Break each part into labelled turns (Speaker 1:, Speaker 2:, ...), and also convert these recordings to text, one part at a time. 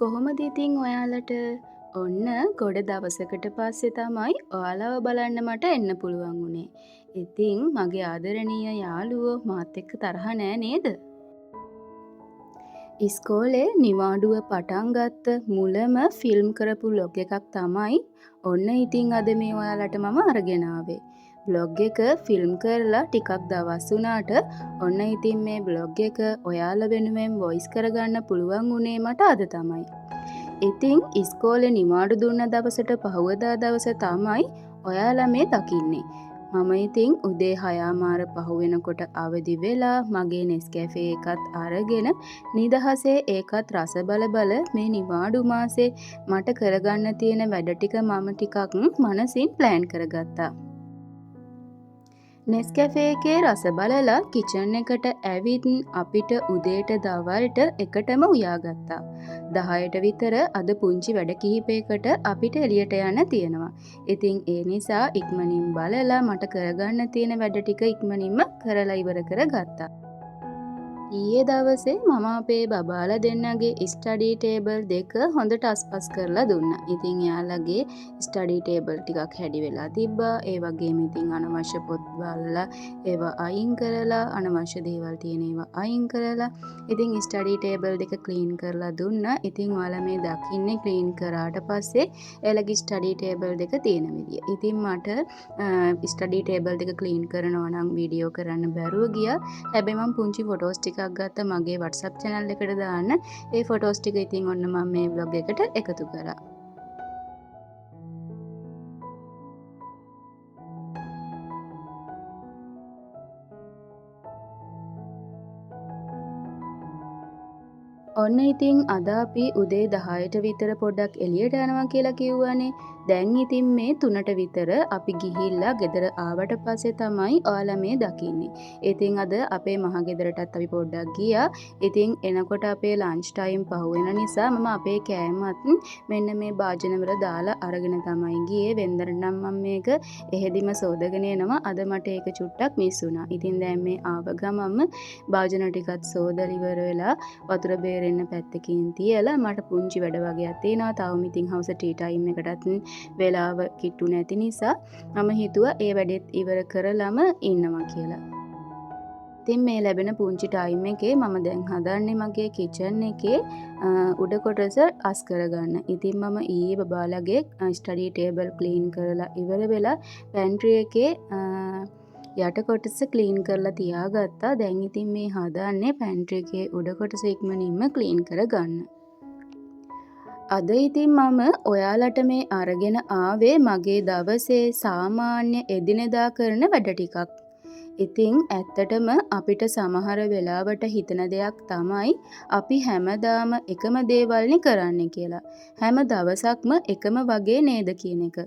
Speaker 1: කොහොමද ඉතින් ඔයාලට ඔන්න ගොඩ දවසකට පස්සේ තමයි ඔයාලව බලන්න මට එන්න පුළුවන් වුණේ. ඉතින් මගේ ආදරණීය යාළුවෝ මාත් එක්ක තරහ නෑ නේද? ඉස්කෝලේ නිවාඩුව පටන් ගත්ත මුලම ෆිල්ම් කරපු බ්ලොග් එකක් තමයි ඔන්න ඉතින් අද මේ ඔයාලට මම අරගෙන ආවේ. බ්ලොග් එක ෆිල්ම් කරලා ටිකක් දවස් වුණාට ඔන්න ඉතින් මේ බ්ලොග් එක ඔයාලා වෙනුවෙන් වොයිස් කරගන්න පුළුවන් වුණේ මට අද තමයි. ඉතින් ඉස්කෝලේ නිවාඩු දුන්න දවසට පහුවදා දවස තමයි ඔයාලා මේ දකින්නේ. මම ඉතින් උදේ 6:00 පහු වෙනකොට අවදි වෙලා මගේ නෙස්කැෆේ එකත් අරගෙන නිදහසේ ඒකත් රස බල මේ නිවාඩු මාසේ මට කරගන්න තියෙන වැඩ ටික මම ටිකක් මනසින් ප්ලෑන් කරගත්තා. නෙස්කැෆේ එකේ රස බලලා කිචන් එකට ඇවිත් අපිට උදේට දවල්ට එකටම උයාගත්තා. 10ට විතර අද පුංචි වැඩ කිහිපයකට අපිට එළියට යන්න තියෙනවා. ඉතින් ඒ නිසා ඉක්මනින් බලලා මට කරගන්න තියෙන වැඩ ටික ඉක්මනින්ම කරලා ඉවර කරගත්තා. ඊයේ දවසේ මම අපේ බබාලා දෙන්නගේ ස්ටඩි ටේබල් දෙක හොඳට අස්පස් කරලා දුන්නා. ඉතින් යාළගේ ස්ටඩි ටේබල් ටිකක් හැඩි වෙලා තිබ්බා. ඒ වගේම ඉතින් අනවශ්‍ය පොත් බලලා ඒවා අයින් කරලා අනවශ්‍ය දේවල් තියෙන ඒවා අයින් කරලා ඉතින් ස්ටඩි ටේබල් දෙක ක්ලීන් කරලා දුන්නා. ඉතින් ඔයාලා මේ දකින්නේ ක්ලීන් කරාට පස්සේ එයාලගේ ස්ටඩි ටේබල් දෙක තියෙන විදිය. ඉතින් මට ස්ටඩි ටේබල් දෙක ක්ලීන් කරනවා නම් වීඩියෝ කරන්න බැරුව ගියා. හැබැයි මම පුංචි ෆොටෝස් ටිකක් ගත්ත මගේ WhatsApp channel එකට දාන්න. ඒ ෆොටෝස් ටික ඉතින් ඔන්න මම මේ vlog එකට එකතු කරා. ඔන්න ඉතින් අද අපි උදේ 10ට විතර පොඩ්ඩක් එළියට යනවා කියලා කිව්වනේ. දැන් ඉතින් මේ 3ට විතර අපි ගිහිල්ලා ගෙදර ආවට පස්සේ තමයි ඔයාලා මේ දකින්නේ. ඉතින් අද අපේ මහ ගෙදරටත් අපි පොඩ්ඩක් ගියා. ඉතින් එනකොට අපේ ලන්ච් ටයිම් පහු වෙන නිසා මම අපේ කෑමත් මෙන්න මේ භාජනවල දාලා අරගෙන තමයි ගියේ. වෙන්දර නම් මම මේක එහෙදිම සෝදගෙන එනවා. අද මට ඒක චුට්ටක් මිස් වුණා. ඉතින් දැන් මේ ආව ගමම භාජන ටිකත් සෝදලා ඉවර වෙලා වතුර බේරෙන්න පැත්තකින් තියලා මට පුංචි වැඩ වගේක් තියෙනවා. තවම ඉතින් හවස ටී ටයිම් එකටත් වෙලාව කිට්ටු නැති නිසා මම හිතුවා ඒ වැඩෙත් ඉවර කරලම ඉන්නවා කියලා. ඉතින් මේ ලැබෙන පුංචි ටයිම් එකේ මම දැන් හදන්නේ මගේ කිචන් එකේ උඩ කොටස අස් කරගන්න. ඉතින් මම ඊයේ බබාලගේ ස්ටඩි ටේබල් ක්ලීන් කරලා ඉවර වෙලා පැන්ට්‍රි එකේ යට කොටස ක්ලීන් කරලා තියාගත්තා. දැන් ඉතින් මේ හදන්නේ පැන්ට්‍රි එකේ උඩ කොටස ඉක්මනින්ම ක්ලීන් කරගන්න. අද ඉතින් මම ඔයාලට මේ අරගෙන ආවේ මගේ දවසේ සාමාන්‍ය එදිනෙදා කරන වැඩ ටිකක්. ඉතින් ඇත්තටම අපිට සමහර වෙලාවට හිතන දෙයක් තමයි අපි හැමදාම එකම දේවල්නේ කරන්නේ කියලා. හැම දවසක්ම එකම වගේ නේද කියන එක.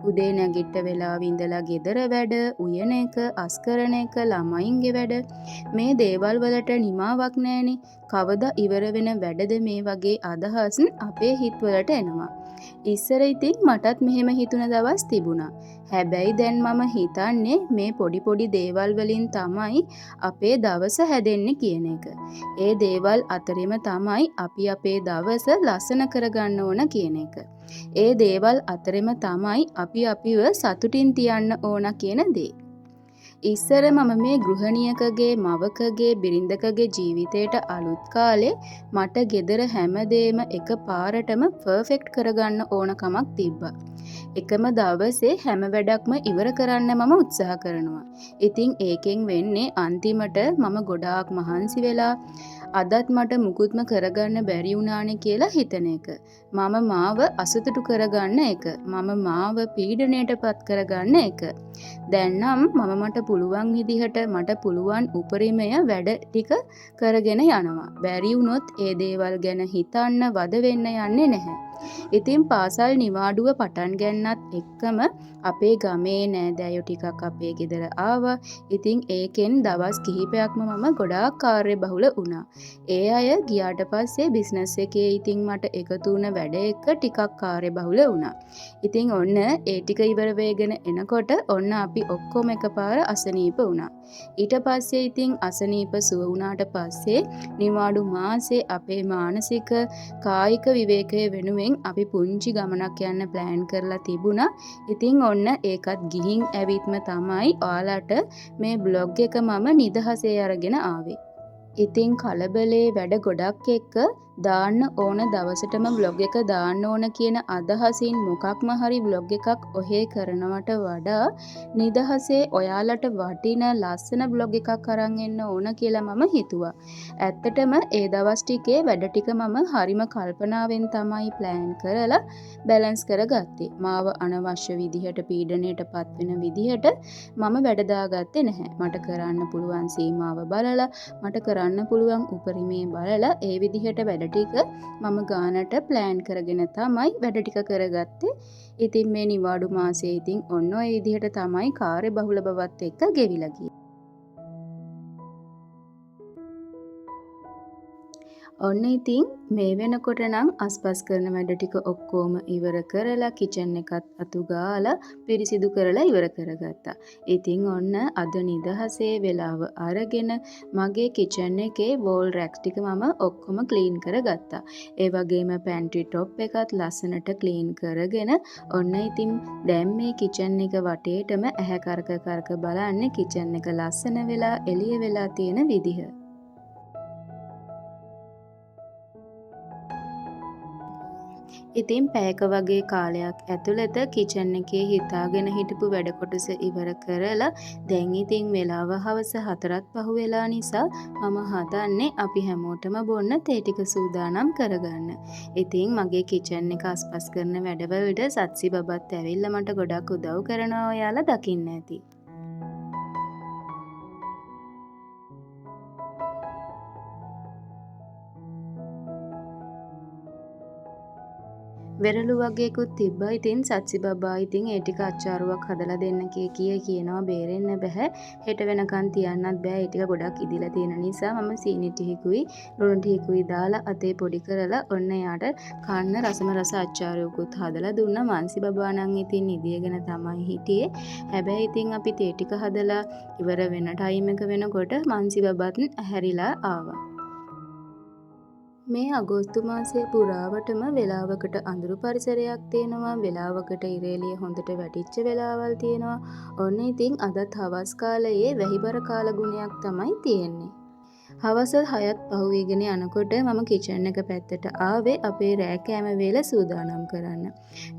Speaker 1: උදේ නැගිට වෙලාව ඉඳලා ගෙදර වැඩ, උයන එක, අස් කරන එක, ළමයින්ගේ වැඩ. මේ දේවල් වලට නිමාවක් නැහනේ. කවදා ඉවර වෙන වැඩද මේ වගේ අදහස් අපේ හිතවලට එනවා. ඉස්සර ඉතින් මටත් මෙහෙම හිතුන දවස් තිබුණා. හැබැයි දැන් මම හිතන්නේ මේ පොඩි පොඩි දේවල් වලින් තමයි අපේ දවස හැදෙන්නේ කියන එක. ඒ දේවල් අතරින්ම තමයි අපි අපේ දවස ලස්සන කරගන්න ඕන කියන එක. ඒ දේවල් අතරින්ම තමයි අපි අපිව සතුටින් තියන්න ඕන කියන දේ. ඉස්සර මම මේ ගෘහණියකගේ මවකගේ බිරිඳකගේ ජීවිතයට අලුත් කාලේ මට ගෙදර හැමදේම එක පාරටම පර්ෆෙක්ට් කරගන්න ඕනකමක් තිබ්බා. එකම දවසේ හැම වැඩක්ම ඉවර කරන්න මම උත්සාහ කරනවා. ඉතින් ඒකෙන් වෙන්නේ අන්තිමට මම ගොඩාක් මහන්සි වෙලා අදත් මට මුකුත්ම කරගන්න බැරි වුණානේ කියලා හිතන එක. මම මාව අසතුටු කරගන්න එක. මම මාව පීඩණයටපත් කරගන්න එක. දැන් නම් මම මට පුළුවන් විදිහට මට පුළුවන් උපරිමය වැඩ ටික කරගෙන යනවා. බැරි වුණොත් ඒ දේවල් ගැන හිතන්න වද වෙන්න යන්නේ නැහැ. ඉතින් පාසල් නිවාඩුව පටන් ගන්නත් එක්කම අපේ ගමේ නෑදෑයෝ ටිකක් අපේ ගෙදර ආවා. ඉතින් ඒකෙන් දවස් කිහිපයක්ම මම ගොඩාක් කාර්යබහුල වුණා. ඒ අය ගියාට පස්සේ බිස්නස් එකේ ඉතින් මට එකතු වුණ වැඩ එක්ක ටිකක් කාර්යබහුල වුණා. ඉතින් ඔන්න ඒ ටික ඉවර වෙගෙන එනකොට ඔන්න අපි ඔක්කොම එකපාර අසනීප වුණා. ඊට පස්සේ ඉතින් අසනීප සුව වුණාට පස්සේ නිවාඩු මාසේ අපේ මානසික කායික විවේකය වෙනුවෙන් අපි පුංචි ගමනක් යන්න ප්ලෑන් කරලා තිබුණා. ඉතින් ඔන්න ඒකත් ගිහින් ඇවිත්ම තමයි ඔයාලට මේ බ්ලොග් එක මම නිදහසේ අරගෙන ආවේ. ඉතින් කලබලේ වැඩ ගොඩක් එක්ක දාන්න ඕන දවසටම බ්ලොග් එක දාන්න ඕන කියන අදහසින් මොකක්ම හරි බ්ලොග් එකක් ඔහේ කරනවට වඩා නිදහසේ ඔයාලට වටින ලස්සන බ්ලොග් එකක් අරන් එන්න ඕන කියලා මම හිතුවා. ඇත්තටම ඒ දවස් ටිකේ වැඩ ටික මම හරිම කල්පනාවෙන් තමයි ප්ලෑන් කරලා බැලන්ස් කරගත්තේ. මාව අනවශ්‍ය විදිහට පීඩණයට පත් වෙන විදිහට මම වැඩ දාගත්තේ නැහැ. මට කරන්න පුළුවන් සීමාව බලලා මට කරන්න පුළුවන් උපරිමේ බලලා ඒ විදිහට වැඩ ටික මම ගානට ප්ලෑන් කරගෙන තමයි වැඩ ටික කරගත්තේ. ඉතින් මේ නිවාඩු මාසයේ ඉතින් ඔන්න ඔය විදිහට තමයි කාර්යබහුල බවත් එක්ක ගෙවිලා ගියේ. ඔන්න ඉතින් මේ වෙනකොට නම් අස්පස් කරන වැඩ ටික ඔක්කොම ඉවර කරලා කිචන් එකත් අතු ගාලා පිරිසිදු කරලා ඉවර කරගත්තා. ඉතින් ඔන්න අද නිදහසේ වෙලාව අරගෙන මගේ කිචන් එකේ වෝල් රැක්ස් ටික මම ඔක්කොම ක්ලීන් කරගත්තා. ඒ වගේම පැන්ට්‍රි টොප් එකත් ලස්සනට ක්ලීන් කරගෙන ඔන්න ඉතින් දැන් මේ කිචන් එක වටේටම ඇහැ කරක බලන්නේ කිචන් එක ලස්සන වෙලා එළිය වෙලා තියෙන විදිහ. ඉතින් පැයක වගේ කාලයක් ඇතුළත කිචන් එකේ හිතාගෙන හිටපු වැඩ කොටස ඉවර කරලා දැන් ඉතින් වෙලාව හවස 4ත් පහු වෙලා නිසා මම හදන්නේ අපි හැමෝටම බොන්න තේ ටික සූදානම් කරගන්න. ඉතින් මගේ කිචන් එක අස්පස් කරන වැඩවලට සත්සි බබත් ඇවිල්ලා මට ගොඩක් උදව් කරනවා ඔයාලා දකින්න ඇති. වෙරළු වගේකුත් තිබ්බා. ඉතින් සත්සි බබා ඉතින් ඒ ටික අච්චාරුවක් හදලා දෙන්න කියනවා බේරෙන්න බෑ. හෙට වෙනකන් තියන්නත් බෑ. ඒ ටික ගොඩක් ඉදිලා තියෙන නිසා මම සීනි ටිකකුයි ලුණු ටිකකුයි දාලා අතේ පොඩි කරලා ඔන්න යාට කන්න රසම රස අච්චාරුවකුත් හදලා දුන්නා. මාන්සි බබා නම් ඉතින් ඉදියගෙන තමයි හිටියේ. හැබැයි ඉතින් අපි තේ ටික හදලා ඉවර වෙන ටයිම් එක වෙනකොට මාන්සි බබාත් හැරිලා ආවා. මේ අගෝස්තු මාසයේ පුරාවටම වෙලාවකට අඳුරු පරිසරයක් තියෙනවා. වෙලාවකට ඉරේලිය හොඳට වැටිච්ච වෙලාවල් තියෙනවා. ඔන්න ඉතින් අදත් හවස් කාලයේ වැහිබර කාල ගුණයක් තමයි තියෙන්නේ. හවස 6ත් පහුවීගෙන යනකොට මම කිචන් එක පැත්තට ආවේ අපේ රෑ කෑම වේල සූදානම් කරන්න.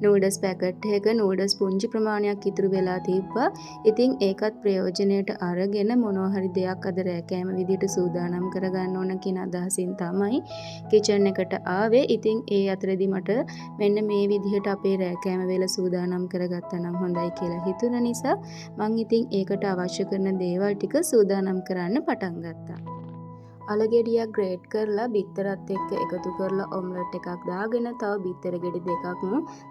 Speaker 1: නූඩල්ස් පැකට් එක නූඩල්ස් පුංචි ප්‍රමාණයක් ඉතුරු වෙලා තිබ්බා. ඉතින් ඒකත් ප්‍රයෝජනයට අරගෙන මොනවා හරි දෙයක් අද රෑ කෑම විදිහට සූදානම් කරගන්න ඕන කියන අදහසින් තමයි කිචන් එකට ආවේ. ඉතින් ඒ අතරෙදි මට මෙන්න මේ විදිහට අපේ රෑ කෑම වේල සූදානම් කරගත්තා නම් හොඳයි කියලා හිතුන නිසා මං ඉතින් ඒකට අවශ්‍ය කරන දේවල් ටික සූදානම් කරන්න පටන් ගත්තා. අලගෙඩියක් ග්‍රේට් කරලා බිත්තරත් එක්ක එකතු කරලා ඔම්ලට් එකක් දාගෙන තව බිත්තර ගෙඩි දෙකක්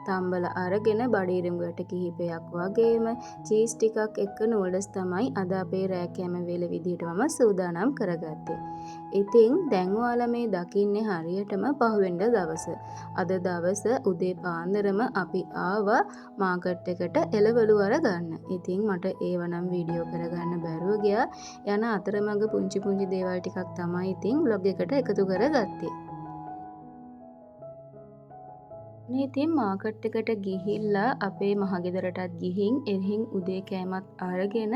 Speaker 1: තම්බල අරගෙන බඩීරම් ගැට කිහිපයක් වගේම චීස් ටිකක් එක්ක නූඩල්ස් තමයි අද අපේ රෑ කෑම වේල විදිහට මම සූදානම් කරගත්තේ. ඉතින් දැන් ඔයාලා මේ දකින්නේ හරියටම පහුවෙන්ද දවස. අද දවස උදේ පාන්දරම අපි ආවා මාකට් එකට එළවලු අරගන්න. ඉතින් මට ඒව නම් වීඩියෝ කරගන්න බැරුව ගියා. යන අතරමඟ පුංචි දේවල් ටිකක් තමයි ඉතින් vlog එකට එකතු කරගත්තේ. ඉතින් මාකට් එකට ගිහිල්ලා අපේ මහගෙදරටත් ගිහින් එහින් උදේ කෑමත් අරගෙන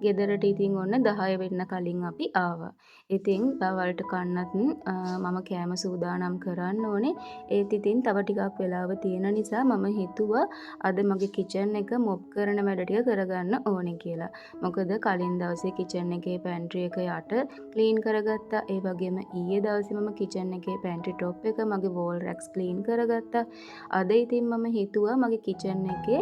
Speaker 1: ගෙදරට ඉතින් ඔන්න 10 වෙන්න කලින් අපි ආවා. ඉතින් දවල්ට කන්නත් මම කෑම සූදානම් කරන්න ඕනේ. ඒත් ඉතින් තව ටිකක් වෙලාව තියෙන නිසා මම හිතුවා අද මගේ කිචන් එක මොප් කරන වැඩ ටික කරගන්න ඕනේ කියලා. මොකද කලින් දවසේ කිචන් එකේ පැන්ට්‍රි එක යට ක්ලීන් කරගත්තා. ඒ වගේම ඊයේ දවසේ මම කිචන් එකේ පැන්ට්‍රි টොප් එක මගේ වෝල් රැක්ස් ක්ලීන් කරගත්තා. අද ඉතින් මම හිතුවා මගේ කිචන් එකේ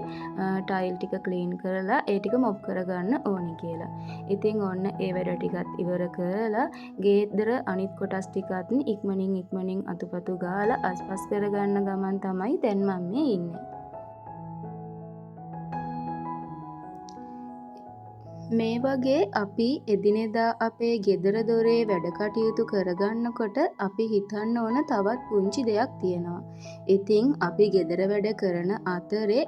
Speaker 1: ටයිල් ටික ක්ලීන් කරලා ඒ ටික මොප් කරගන්න ඕනේ කියලා. ඉතින් ඔන්න ඒ වැඩ ටිකත් ඉවර කරලා ගේදර අනිත් කොටස් ටිකත් ඉක්මනින් අතුපතු ගාලා අස්පස් කරගන්න ගමන් තමයි දැන් මම මේ ඉන්නේ. මේ වගේ අපි එදිනෙදා අපේ ගෙදර දොරේ වැඩ කටයුතු කරගන්නකොට අපි හිතන්න ඕන තවත් පුංචි දෙයක් තියෙනවා. ඉතින් අපි ගෙදර වැඩ කරන අතරේ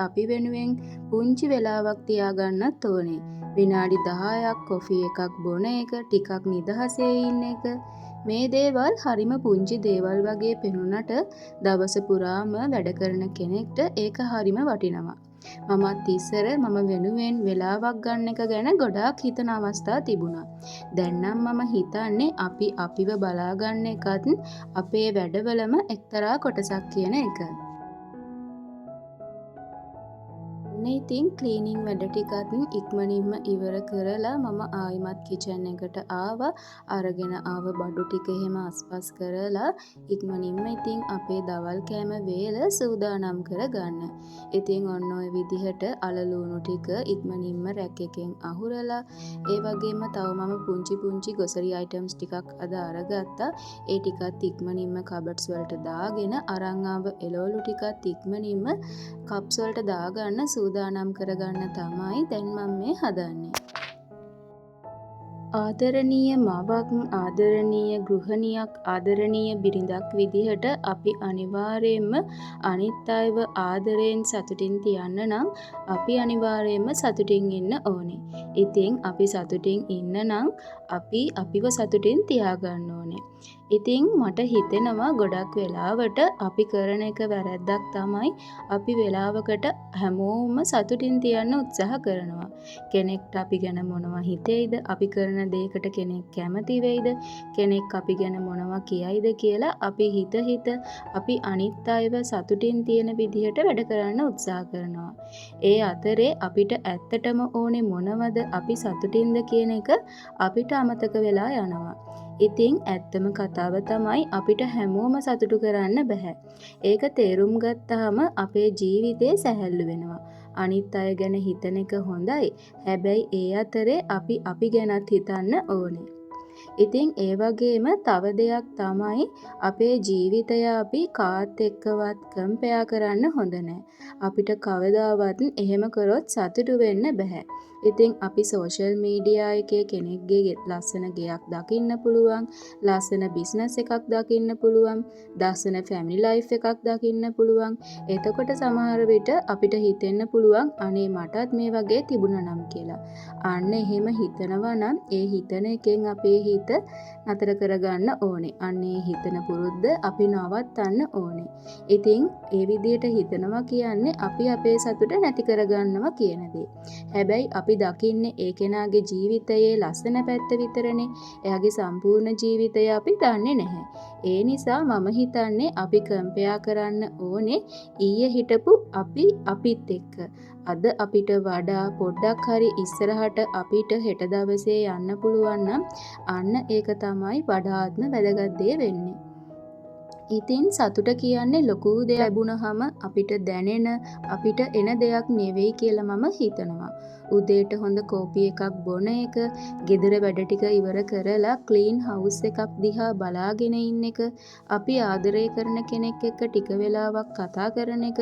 Speaker 1: අපි වෙනුවෙන් පුංචි වෙලාවක් තියාගන්නත් ඕනේ. විනාඩි 10ක් කොෆි එකක් බොන එක, ටිකක් නිදහසේ ඉන්න එක. මේ දේවල් හරිම පුංචි දේවල් වගේ පෙනුනට දවස පුරාම වැඩ කරන කෙනෙක්ට ඒක හරිම වටිනවා. මමත් ඉස්සර මම වෙනුවෙන් වෙලාවක් ගන්න එක ගැන ගොඩාක් හිතන අවස්ථා තිබුණා. දැන් නම් මම හිතන්නේ අපි අපිව බලාගන්න එකත් අපේ වැඩවලම එක්තරා කොටසක් කියන එක. ඉතින් ක්ලීනින් වැඩ ටිකත් ඉක්මනින්ම ඉවර කරලා මම ආයිමත් කිචන් එකට ආවා. අරගෙන ආව බඩු ටික එහෙම අස්පස් කරලා ඉක්මනින්ම ඉතින් අපේ දවල් කෑම වේල සූදානම් කරගන්න. ඉතින් ඔන්න ඔය විදිහට අලලූණු ටික ඉක්මනින්ම රැක් එකෙන් අහුරලා ඒ වගේම තව මම පුංචි ගොසරි අයිටම්ස් ටිකක් අද අරගත්තා. ඒ ටිකත් ඉක්මනින්ම කබඩ්ස් වලට දාගෙන අරන් ආව එළවලු ටිකත් ඉක්මනින්ම කප්ස් වලට දාගන්න සූදානම් කරගන්න තමයි දැන් මම මේ හදන්නේ. ආදරණීය මවක්, ආදරණීය ගෘහණියක්, ආදරණීය බිරිඳක් විදිහට අපි අනිවාර්යයෙන්ම අනිත් අයව ආදරයෙන් සතුටින් තියන්න නම් අපි අනිවාර්යයෙන්ම සතුටින් ඉන්න ඕනේ. ඉතින් අපි සතුටින් ඉන්න නම් අපි අපිව සතුටින් තියාගන්න ඕනේ. ඉතින් මට හිතෙනවා ගොඩක් වෙලාවට අපි කරන එක වැරැද්දක් තමයි අපි වෙලාවකට හැමෝම සතුටින් තියන්න උත්සාහ කරනවා. කෙනෙක්ට අපි ගැන මොනවා හිතෙයිද? අපි කරන දේකට කෙනෙක් කැමති වෙයිද? කෙනෙක් අපි ගැන මොනවා කියයිද කියලා අපි හිත අපි අනිත් අයව සතුටින් තියෙන විදිහට වැඩ කරන්න උත්සාහ කරනවා. ඒ අතරේ අපිට ඇත්තටම ඕනේ මොනවද? අපි සතුටින්ද කියන එක අපිට අමතක වෙලා යනවා. ඉතින් ඇත්තම කතාව තමයි අපිට හැමෝම සතුටු කරන්න බෑ. ඒක තේරුම් ගත්තාම අපේ ජීවිතේ සැහැල්ලු වෙනවා. අනිත් අය ගැන හිතන එක හොඳයි. හැබැයි ඒ අතරේ අපි ගැනත් හිතන්න ඕනේ. ඉතින් ඒ වගේම තව දෙයක් තමයි අපේ ජීවිතය අපි කාත් එක්කවත් කම්පෙයා කරන්න හොඳ නෑ. අපිට කවදාවත් එහෙම කරොත් සතුටු වෙන්න බෑ. ඉතින් අපි සෝෂල් මීඩියා එකේ කෙනෙක්ගේ ලස්සන ගෙයක් දකින්න පුළුවන්, ලස්සන බිස්නස් එකක් දකින්න පුළුවන්, ලස්සන ෆැමිලි ලයිෆ් එකක් දකින්න පුළුවන්. එතකොට සමහර විට අපිට හිතෙන්න පුළුවන් අනේ මටත් මේ වගේ තිබුණා නම් කියලා. අන්න එහෙම හිතනවා නම් ඒ හිතන එකෙන් අපේ හිත නතර කරගන්න ඕනේ. අන්නේ හිතන පුරුද්ද අපි නවත්තන්න ඕනේ. ඉතින් ඒ විදිහට හිතනවා කියන්නේ අපි අපේ සතුට නැති කරගන්නවා කියන දේ. හැබැයි අපි දකින්නේ ඒ කෙනාගේ ජීවිතයේ ලස්සන පැත්ත විතරනේ. එයාගේ සම්පූර්ණ ජීවිතය අපි දන්නේ නැහැ. ඒ නිසා මම හිතන්නේ අපි කම්පෙයා කරන්න ඕනේ ඊයේ හිටපු අපිත් එක්ක. අද අපිට වඩා පොඩ්ඩක් හරි ඉස්සරහට අපිට හෙට දවසේ යන්න පුළුවන් නම් අන්න ඒක තමයි වඩාත්ම වැදගත් දේ වෙන්නේ. ඉතින් සතුට කියන්නේ ලොකු දෙයක් ලැබුණාම අපිට දැනෙන අපිට එන දෙයක් නෙවෙයි කියලා මම හිතනවා. උදේට හොඳ කෝපි එකක් බොන එක, ගෙදර වැඩ ටික ඉවර කරලා ක්ලීන් හවුස් එකක් දිහා බලාගෙන ඉන්න එක, අපි ආදරය කරන කෙනෙක් එක්ක ටික වෙලාවක් කතා කරන එක,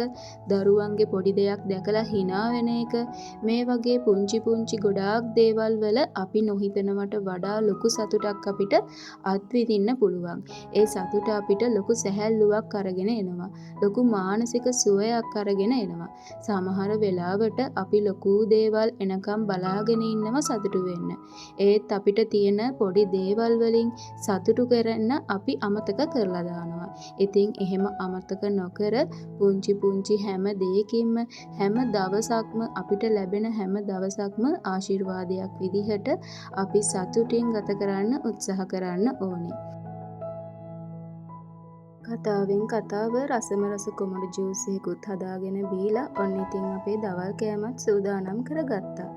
Speaker 1: දරුවන්ගේ පොඩි දෙයක් දැකලා hina වෙන එක, මේ වගේ පුංචි ගොඩාක් දේවල් වල අපි නොහිතනවට වඩා ලොකු සතුටක් අපිට අත්විඳින්න පුළුවන්. ඒ සතුට අපිට ලොකු සැහැල්ලුවක් අරගෙන එනවා. ලොකු මානසික සුවයක් අරගෙන එනවා. සමහර වෙලාවට අපි ලොකු දේවල් එනකම් බලාගෙන ඉන්නව සතුටු වෙන්න. ඒත් අපිට තියෙන පොඩි දේවල් වලින් සතුටු කරන්න අපි අමතක කරලා දානවා. ඉතින් එහෙම අමතක නොකර පුංචි හැම දෙයකින්ම හැම දවසක්ම අපිට ලැබෙන හැම දවසක්ම ආශිර්වාදයක් විදිහට අපි සතුටින් ගත කරන්න උත්සාහ කරන්න ඕනේ. කතාවෙන් කතාව රසම රස කොමඩු ජූස් එකකුත් හදාගෙන බීලා ඔන්න ඉතින් අපේ දවල් කෑමත් සූදානම් කරගත්තා.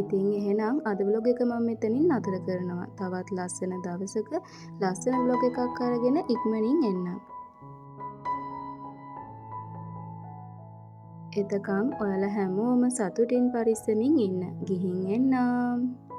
Speaker 1: ඉතින් එහෙනම් අද ව්ලොග් එක මම මෙතනින් නතර කරනවා. තවත් ලස්සන දවසක ලස්සන ව්ලොග් එකක් අරගෙන ඉක්මනින් එන්නම්. එතකං ඔයාලා හැමෝම සතුටින් පරිස්සමින් ඉන්න. ගිහින් එන්නම්.